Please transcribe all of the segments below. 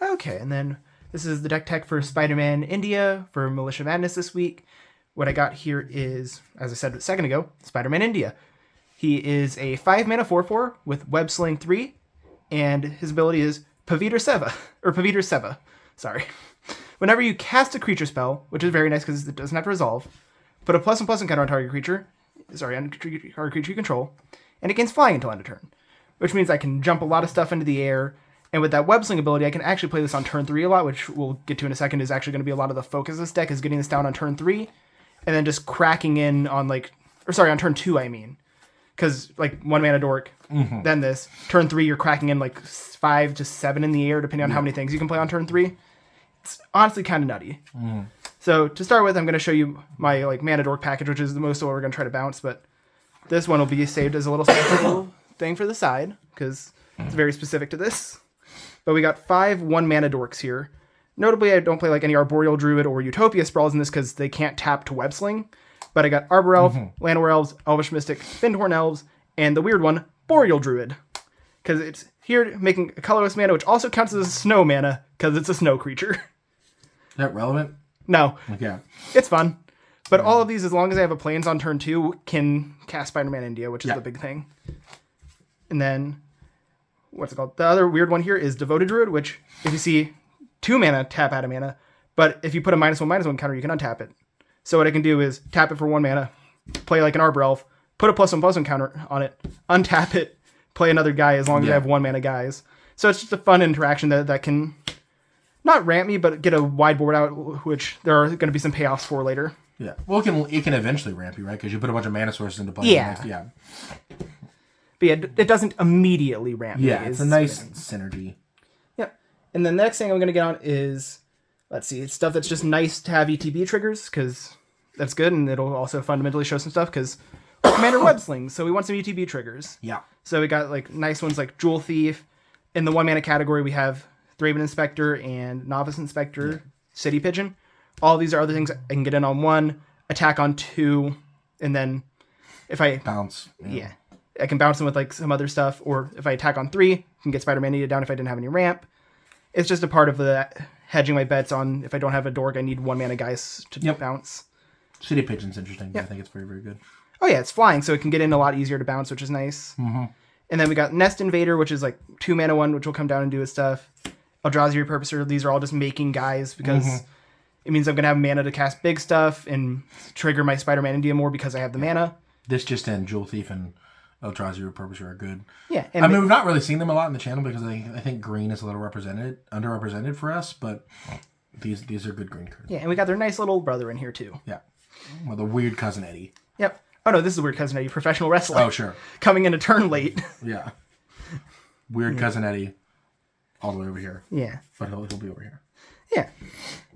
Okay, and then this is the deck tech for Spider-Man India for Militia Madness this week. What I got here is, as I said a second ago, Spider-Man India. He is a 5-mana 4/4 with Web Sling 3, and his ability is Paviter Seva. Sorry. Whenever you cast a creature spell, which is very nice because it doesn't have to resolve, put a +1/+1 counter on target creature, on target creature you control, and it gains flying until end of turn. Which means I can jump a lot of stuff into the air, and with that web sling ability, I can actually play this on turn 3 a lot, which we'll get to in a second, is actually going to be a lot of the focus of this deck, is getting this down on turn 3, and then just cracking in on on turn 2, I mean. Because, 1 mana dork, then this. Turn 3, you're cracking in 5 to 7 in the air, depending on how many things you can play on turn 3. It's honestly kind of nutty. So, to start with, I'm going to show you my, mana dork package, which is the most of what we're going to try to bounce, but this one will be saved as a little special thing for the side, because it's very specific to this. But we got 5 1-mana dorks here. Notably, I don't play any Arboreal Druid or Utopia Sprawls in this because they can't tap to Web Sling. But I got Arbor Elf, Llanowar Elves, Elvish Mystic, Fyndhorn Elves, and the weird one, Boreal Druid. Because it's here making a colorless mana, which also counts as a snow mana, because it's a snow creature. Is that relevant? No. Okay. It's fun. But all of these, as long as I have a plains on turn 2, can cast Spider-Man India, which is the big thing. And then, what's it called? The other weird one here is Devoted Druid, which, if you see 2 mana, tap out of mana. But if you put a -1/-1 counter, you can untap it. So what I can do is tap it for 1 mana, play an Arbor Elf, put a +1/+1 counter on it, untap it, play another guy as long as I have 1 mana guys. So it's just a fun interaction that can not ramp me, but get a wide board out, which there are going to be some payoffs for later. Yeah. Well, it can eventually ramp you, right? Because you put a bunch of mana sources into play. Yeah. But yeah, it doesn't immediately ramp me. Yeah, it's a nice synergy. Yeah. And then the next thing I'm going to get on is, let's see, it's stuff that's just nice to have ETB triggers, because that's good, and it'll also fundamentally show some stuff, because Commander Web Slings, so we want some ETB triggers. Yeah. So we got nice ones like Jewel Thief. In the 1-mana category, we have Thraben Inspector and Novice Inspector, City Pigeon. All of these are other things I can get in on 1, attack on 2, and then if I... Bounce. Yeah. I can bounce them with some other stuff, or if I attack on 3, I can get Spider-Man India down if I didn't have any ramp. It's just a part of the hedging my bets on if I don't have a dork, I need 1-mana guys to bounce. City Pigeon's interesting. Yep. I think it's very, very good. Oh yeah, it's flying, so it can get in a lot easier to bounce, which is nice. And then we got Nest Invader, which is 2-mana 1, which will come down and do its stuff. Eldrazi Repurposer, these are all just making guys, because it means I'm going to have mana to cast big stuff and trigger my Spider-Man India more because I have the mana. This just in, Jewel Thief and Eldrazi Repurposer are good. Yeah. And we've not really seen them a lot in the channel because I think green is a little underrepresented for us, but these are good green cards. Yeah, and we got their nice little brother in here too. Yeah. Well, the weird Cousin Eddie. Yep. Oh no, this is Weird Cousin Eddie, professional wrestler. Oh, sure. Coming in a turn late. Yeah. Weird Cousin Eddie all the way over here. Yeah. But he'll be over here. Yeah.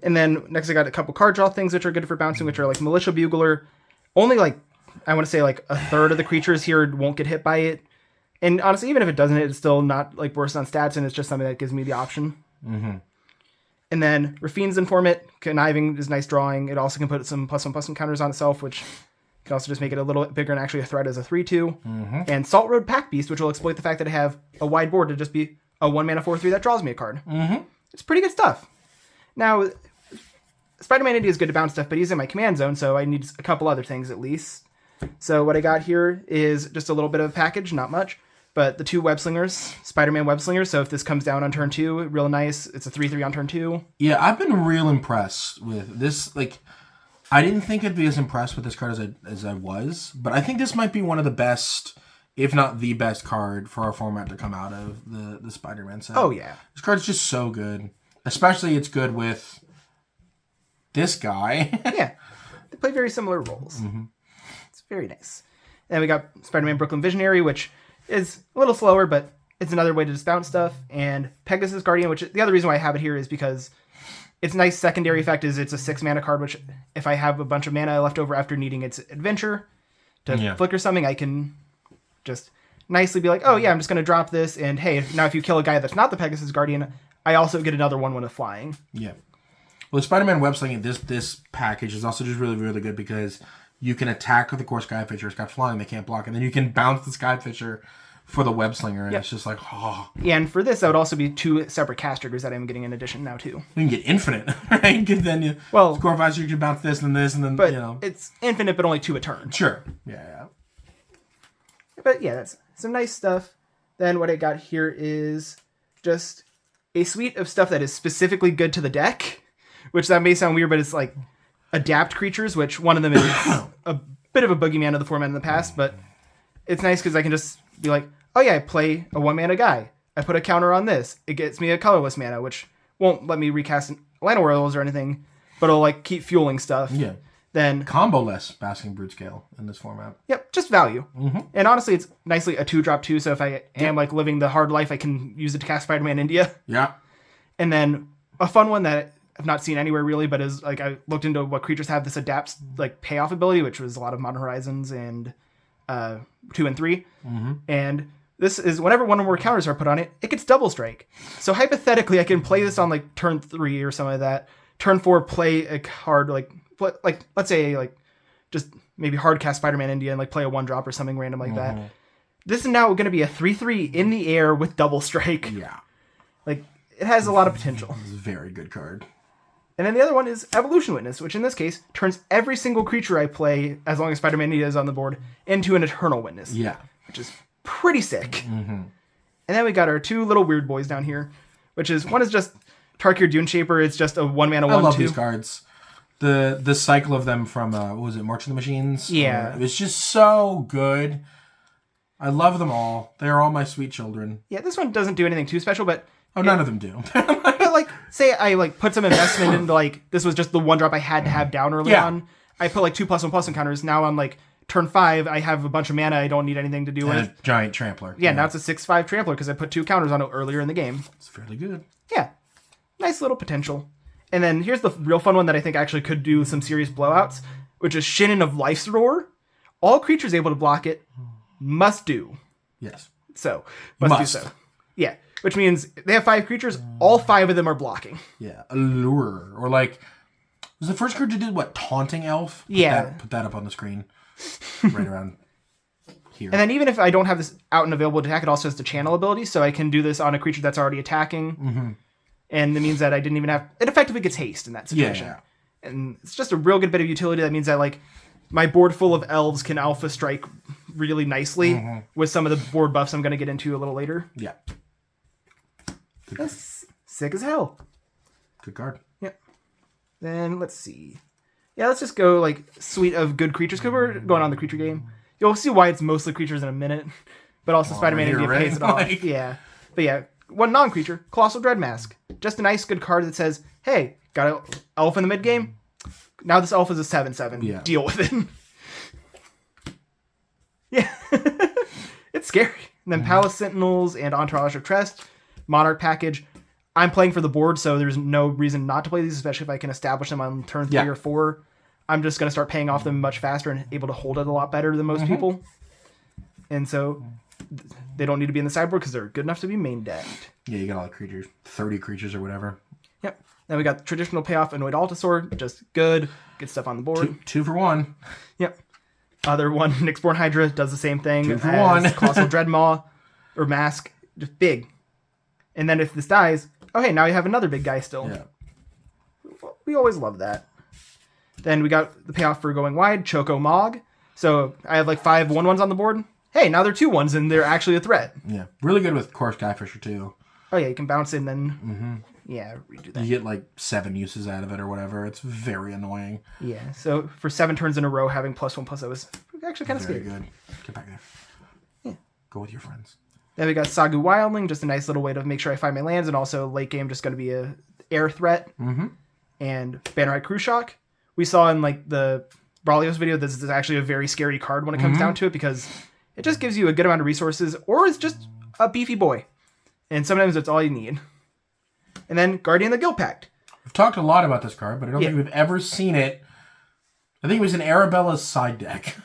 And then next I got a couple card draw things which are good for bouncing, which are Militia Bugler. Only I want to say a third of the creatures here won't get hit by it. And honestly, even if it doesn't hit, it's still not worse on stats, and it's just something that gives me the option. And then Rafine's Informant, Conniving is nice drawing. It also can put some +1/+1 counters on itself, which can also just make it a little bit bigger and actually a threat as a 3/2. And Salt Road Pack Beast, which will exploit the fact that I have a wide board to just be a 1-mana 4/3 that draws me a card. It's pretty good stuff. Now, Spider-Man India is good to bounce stuff, but he's in my command zone, so I need a couple other things at least. So what I got here is just a little bit of a package, not much, but the 2 Web Slingers, Spider-Man Web Slingers. So if this comes down on turn 2, real nice. It's a 3/3 on turn 2. Yeah, I've been real impressed with this. I didn't think I'd be as impressed with this card as I was, but I think this might be one of the best, if not the best card for our format to come out of the Spider-Man set. Oh yeah, this card's just so good. Especially it's good with this guy. Yeah, they play very similar roles. It's very nice. And we got Spider-Man Brooklyn Visionary, which is a little slower, but it's another way to just bounce stuff. And Pegasus Guardian, which the other reason why I have it here is because its nice secondary effect is it's a 6-mana card, which if I have a bunch of mana left over after needing its adventure to flicker something, I can just nicely be oh yeah, I'm just going to drop this, and hey, now if you kill a guy that's not the Pegasus Guardian, I also get another 1/1 of flying. Yeah. Well, the Spider-Man Web Slinging, this package is also just really, really good because you can attack with the core Skyfisher. It's got flying, they can't block, and then you can bounce the Skyfisher for the web slinger, and it's just like, oh. Yeah, and for this, that would also be 2 separate cast triggers that I'm getting in addition now, too. You can get infinite, right? Then you score faster, you can bounce this and this, and then, but it's infinite, but only 2 a turn. Sure. Yeah. But yeah, that's some nice stuff. Then what I got here is just a suite of stuff that is specifically good to the deck, which that may sound weird, but it's like adapt creatures, which one of them is a bit of a boogeyman of the format in the past, but it's nice because I can just be like, oh yeah, I play a 1-mana guy. I put a counter on this. It gets me a colorless mana, which won't let me recast Lana Worlds or anything, but it'll like keep fueling stuff. Yeah. Then combo-less Basking Brute Scale in this format. Yep, just value. And honestly, it's nicely a 2-drop too, so if I am like living the hard life, I can use it to cast Spider-Man India. Yeah. And then a fun one that I've not seen anywhere really, but is like I looked into what creatures have this adapts like payoff ability, which was a lot of Modern Horizons and 2 and 3. And this is whenever one or more counters are put on it, it gets double strike. So hypothetically, I can play this on like turn 3 or something like that. Turn 4, play a card like let's say like just maybe hard cast Spider-Man India and like play a 1-drop or something random like that. This is now going to be a 3/3 in the air with double strike. Yeah. Like it has a lot of potential. It's a very good card. And then the other one is Evolution Witness, which in this case turns every single creature I play, as long as Spider-Man India is on the board, into an Eternal Witness. Yeah. Which is pretty sick. And then we got our 2 little weird boys down here, which is, one is just Tarkir Duneshaper. It's just a 1-mana 1/2. I love these cards. The cycle of them from, what was it, March of the Machines? Yeah. It was just so good. I love them all. They're all my sweet children. Yeah, this one doesn't do anything too special, but... none of them do. But like, say I like put some investment into like, this was just the 1-drop I had to have down early on. I put like 2+1/+1 counters. Now on like turn 5, I have a bunch of mana I don't need anything to do with. A giant trampler. Yeah, now it's a 6/5 trampler because I put 2 counters on it earlier in the game. It's fairly good. Yeah. Nice little potential. And then here's the real fun one that I think actually could do some serious blowouts, which is Shinnin of Life's Roar. All creatures able to block it must do. Yes. So, must do so. Yeah. Which means they have 5 creatures, all 5 of them are blocking. Yeah. Allure. Or like, was the first creature did what? Taunting Elf? Put that up on the screen. Right around here. And then even if I don't have this out and available to attack, it also has the channel ability, so I can do this on a creature that's already attacking. And it means that I didn't even have... It effectively gets haste in that situation. Yeah. And it's just a real good bit of utility. That means that, like, my board full of elves can alpha strike really nicely with some of the board buffs I'm going to get into a little later. Yeah. That's sick as hell. Good card. Yep. Then, let's see. Yeah, let's just go, like, suite of good creatures, because we're going on the creature game. You'll see why it's mostly creatures in a minute. But also Spider-Man India pays it off. Yeah. But yeah, one non-creature, Colossal Dread Mask. Just a nice, good card that says, hey, got an elf in the mid-game? Now this elf is a 7/7. Yeah. Deal with it. Yeah. It's scary. And then Palace Sentinels and Entourage of Trust. Monarch package. I'm playing for the board, so there's no reason not to play these, especially if I can establish them on turn 3 or 4. I'm just going to start paying off them much faster and able to hold it a lot better than most people. And so they don't need to be in the sideboard because they're good enough to be main decked. Yeah, you got all the creatures. 30 creatures or whatever. Yep. Then we got traditional payoff Annoyed Altasaur. Just good. Good stuff on the board. Two for one. Yep. Other one, Nyxborn Hydra, does the same thing. 2 for 1. Colossal Dreadmaw or Mask. Just big. And then if this dies, oh hey, now you have another big guy still. Yeah. We always love that. Then we got the payoff for going wide, Choco Mog. So I have like 5 1/1s on the board. Hey, now they're 2/1s and they're actually a threat. Yeah. Really good with Core Skyfisher too. Oh yeah, you can bounce it and then redo that. You get like 7 uses out of it or whatever. It's very annoying. Yeah, so for 7 turns in a row, having +1/+0 is actually kind of scary. Very good. Get back there. Yeah. Go with your friends. Then we got Sagu Wildling, just a nice little way to make sure I find my lands, and also late game just going to be a air threat. And Bannerite Crew Shock. We saw in like the Brawlios video, this is actually a very scary card when it comes down to it, because it just gives you a good amount of resources, or it's just a beefy boy. And sometimes that's all you need. And then Guardian of the Guild Pact. We've talked a lot about this card, but I don't think we've ever seen it. I think it was in Arabella's side deck.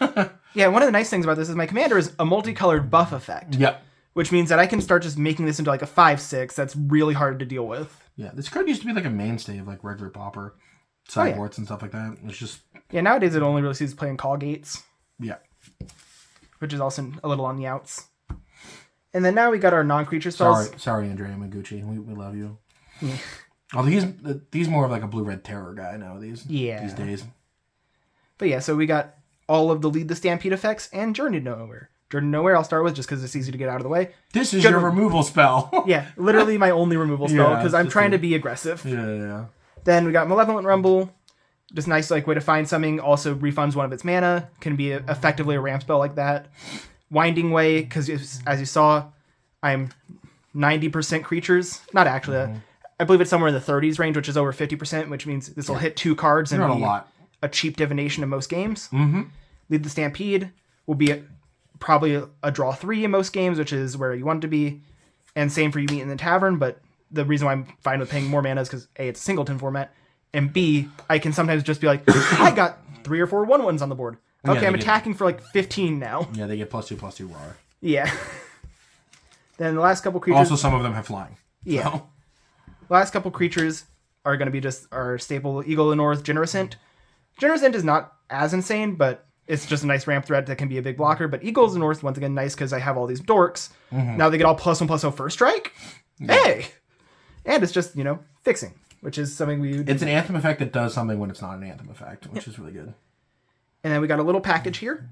Yeah, one of the nice things about this is my commander is a multicolored buff effect. Yep. Which means that I can start just making this into like a 5/6 that's really hard to deal with. Yeah, this card used to be like a mainstay of like regular Pauper sideboards and stuff like that. It's just... Yeah, nowadays it only really sees playing Call Gates. Yeah. Which is also a little on the outs. And then now we got our non-creature spells. Sorry, Andrea Maguchi. We love you. Yeah. Although he's more of like a blue-red terror guy now these days. But yeah, so we got all of the Lead the Stampede effects and Journey to Nowhere. Journey to Nowhere I'll start with just because it's easy to get out of the way. This is your removal spell. Yeah, literally my only removal spell because I'm trying to be aggressive. Yeah. Then we got Malevolent Rumble. Just nice like way to find something. Also refunds one of its mana. Can be effectively a ramp spell like that. Winding Way, because as you saw, I'm 90% creatures. Not actually. I believe it's somewhere in the 30s range, which is over 50%, which means this will hit 2 cards and be a cheap divination in most games. Mm-hmm. Lead the Stampede will be probably a draw 3 in most games, which is where you want it to be. And same for You Meet in the Tavern, but the reason why I'm fine with paying more mana is because A, it's a singleton format, and B, I can sometimes just be like, I got 3 or 4 1/1s on the board. Okay, I'm attacking for like 15 now. Yeah, they get +2/+2 raw. Yeah. Then the last couple creatures... Also, some of them have flying. Yeah. So. The last couple creatures are going to be just our staple Eagle of the North, Generosint. Generosint is not as insane, but it's just a nice ramp threat that can be a big blocker. But Eagle of the North, once again, nice because I have all these dorks. Mm-hmm. Now they get all +1/+0 first strike. Yeah. Hey! And it's just, fixing, which is something we... It's an Anthem effect that does something when it's not an Anthem effect, which is really good. And then we got a little package here.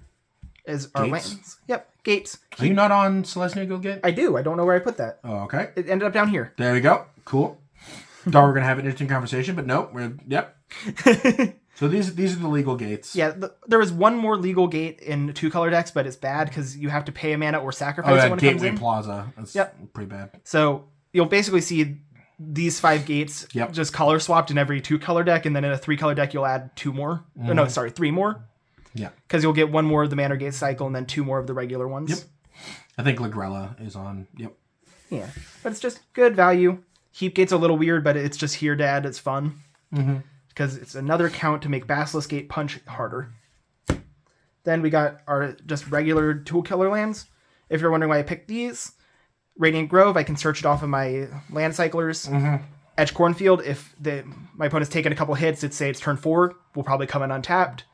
Is our lands. Yep, gates. Are you not on Selesnya Guildgate? I do. I don't know where I put that. Oh, okay. It ended up down here. There we go. Cool. Thought we were going to have an interesting conversation, but nope. Yep. So these are the legal gates. Yeah, there was one more legal gate in 2-color decks, but it's bad because you have to pay a mana or sacrifice it when it comes in. Gateway Plaza. That's pretty bad. So you'll basically see these 5 gates just color swapped in every 2-color deck, and then in a 3-color deck you'll add 2 more. Mm-hmm. No, sorry, 3 more. Yeah. Because you'll get 1 more of the Manor Gate cycle and then 2 more of the regular ones. Yep. I think Lagrella is on. Yep. Yeah. But it's just good value. Heap Gate's a little weird, but it's just here to add. It's fun. Mm-hmm. Because it's another count to make Basilisk Gate punch harder. Then we got our just regular 2-color lands. If you're wondering why I picked these, Radiant Grove, I can search it off of my land cyclers. Mm-hmm. Edge Cornfield, if my opponent's taken a couple hits, say it's turn 4, will probably come in untapped.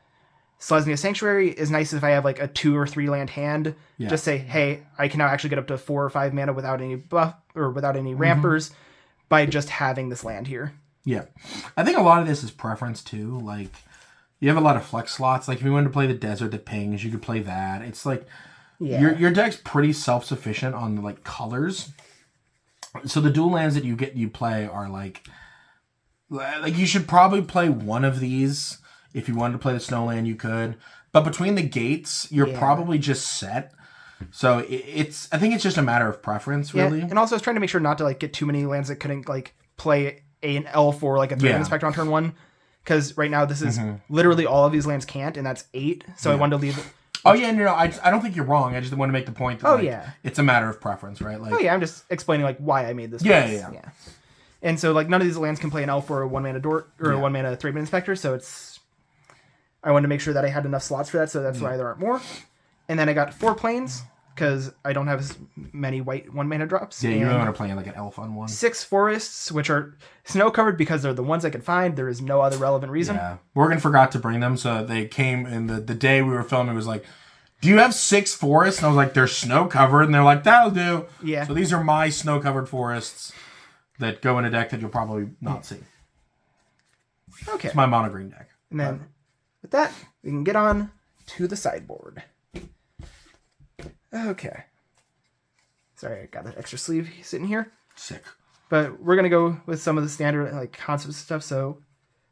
Selesnya Sanctuary is nice if I have like a 2 or 3 land hand. Yeah. Just say, hey, I can now actually get up to 4 or 5 mana without any buff or without any rampers by just having this land here. Yeah. I think a lot of this is preference too. Like, you have a lot of flex slots. Like, if you wanted to play the Desert that pings, you could play that. It's like, your deck's pretty self-sufficient on like colors. So the dual lands that you play are like you should probably play one of these. If you wanted to play the Snowland, you could. But between the gates, you're probably just set. So I think it's just a matter of preference, really. And also I was trying to make sure not to like get too many lands that couldn't like play an elf or like a 3 Inspector on turn 1. Because right now this is literally all of these lands can't, and that's 8. So I wanted to leave it. Oh, yeah, no, I don't think you're wrong. I just want to make the point that it's a matter of preference, right? Like, I'm just explaining like why I made this. Yeah. And so like none of these lands can play an elf or a 1-mana Dork or a 1-mana 3-mana Inspector, so I wanted to make sure that I had enough slots for that, so that's why there aren't more. And then I got 4 planes, because I don't have as many white 1-mana drops. Yeah, you really want to play like an elf on one. 6 forests, which are snow-covered because they're the ones I could find. There is no other relevant reason. Yeah. Morgan forgot to bring them, so they came, and the day we were filming was like, do you have 6 forests? And I was like, they're snow-covered, and they're like, that'll do. Yeah. So these are my snow-covered forests that go in a deck that you'll probably not see. Okay. It's my mono green deck. And then with that, we can get on to the sideboard. Okay. Sorry, I got that extra sleeve sitting here. Sick. But we're going to go with some of the standard like concepts and stuff, so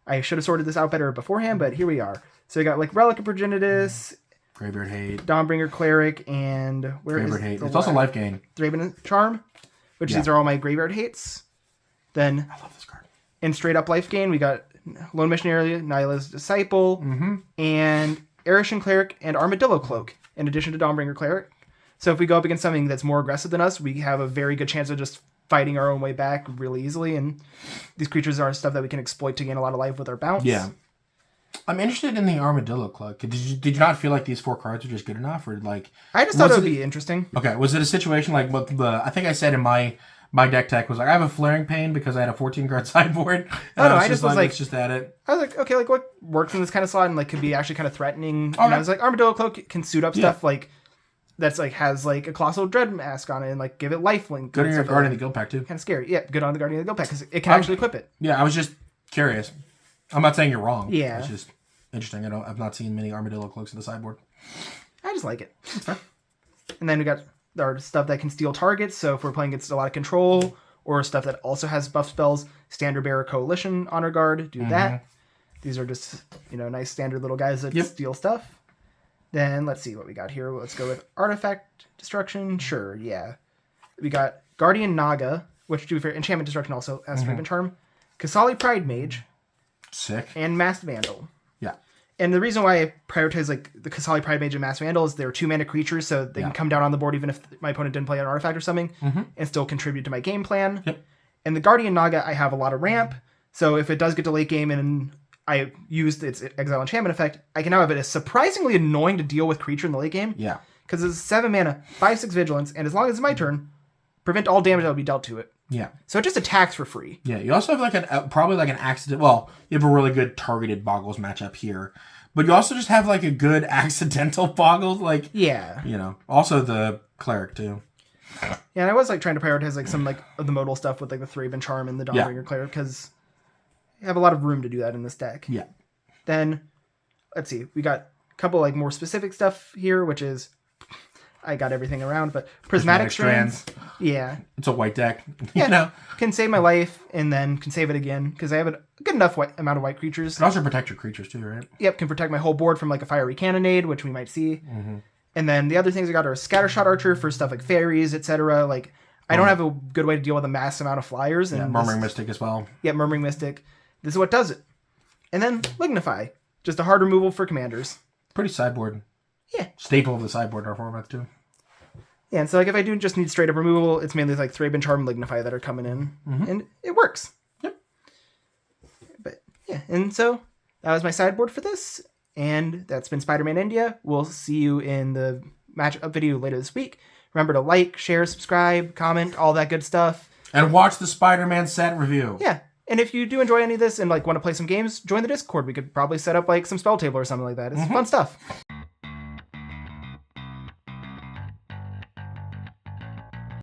I should have sorted this out better beforehand, but here we are. So we got like Relic of Progenitus, Graveyard Hate, Dawnbringer Cleric, and Graveyard Hate. It's also Life Gain. Draven Charm, which these are all my Graveyard Hates. Then I love this card. In straight up Life Gain, we got Lone Missionary, Nyla's Disciple, and Erishan Cleric, and Armadillo Cloak, in addition to Dawnbringer Cleric. So if we go up against something that's more aggressive than us, we have a very good chance of just fighting our own way back really easily, and these creatures are stuff that we can exploit to gain a lot of life with our bounce. Yeah. I'm interested in the Armadillo Cloak. Did you not feel like these 4 cards were just good enough, or like? I just thought it would be interesting. Okay, was it a situation like what I think I said in my deck tech was like, I have a Flaring Pain because I had a 14-card sideboard. Oh no, I just was like, let's just add it. I was like, okay, like what works in this kind of slot and like could be actually kind of threatening. And I was like, Armadillo Cloak can suit up stuff like that's like has like a Colossal Dread mask on it and like give it lifelink. Good on your Guardian of the Guild pack too. Kind of scary. Yeah, good on the Guardian of the Guild pack because it can actually equip it. Yeah, I was just curious. I'm not saying you're wrong. Yeah. It's just interesting. I've not seen many Armadillo cloaks in the sideboard. I just like it. It's fun. And then we got our stuff that can steal targets. So if we're playing against a lot of control or stuff that also has buff spells, Standard Bearer Coalition, Honor Guard, do that. These are just, nice standard little guys that steal stuff. Then let's see what we got here. Let's go with Artifact Destruction. Sure, yeah. We got Guardian Naga, which do for Enchantment Destruction also has Raven Charm. Kasali Pride Mage. Sick. And Masked Vandal. Yeah. And the reason why I prioritize like the Kasali Pride Mage and Masked Vandal is they're 2-mana creatures, so they can come down on the board even if my opponent didn't play an artifact or something, and still contribute to my game plan. Yep. And the Guardian Naga, I have a lot of ramp, so if it does get to late game and I used its Exile Enchantment effect, I can now have it as surprisingly annoying to deal with creature in the late game. Yeah. Because it's 7 mana, 5/6 vigilance, and as long as it's my turn, prevent all damage that would be dealt to it. Yeah. So it just attacks for free. Yeah. You also have like probably like an accident. Well, you have a really good targeted Boggles matchup here, but you also just have like a good accidental Boggles. Like, also the Cleric too. Yeah, and I was like trying to prioritize like some like of the modal stuff with like the Thraben Charm and the Dawnbringer Cleric because I have a lot of room to do that in this deck. Yeah. Then, let's see. We got a couple like more specific stuff here, which is I got everything around, but Prismatic Strands. Yeah. It's a white deck. Yeah. Can save my life and then can save it again because I have a good enough amount of white creatures. Can also protect your creatures too, right? Yep. Can protect my whole board from like a Fiery Cannonade, which we might see. And then the other things I got are Scattershot Archer for stuff like fairies, etc. Like I don't have a good way to deal with a mass amount of flyers. And Murmuring Mystic as well. Yeah, Murmuring Mystic. This is what does it. And then Lignify. Just a hard removal for commanders. Pretty sideboard. Yeah. Staple of the sideboard in our format too. Yeah, and so like if I do just need straight up removal, it's mainly like Thraben Charm and Lignify that are coming in. And it works. Yep. But yeah, and so that was my sideboard for this. And that's been Spider-Man India. We'll see you in the matchup video later this week. Remember to like, share, subscribe, comment, all that good stuff. And watch the Spider-Man set review. Yeah. And if you do enjoy any of this and like want to play some games, join the Discord. We could probably set up like some spell table or something like that. It's fun stuff.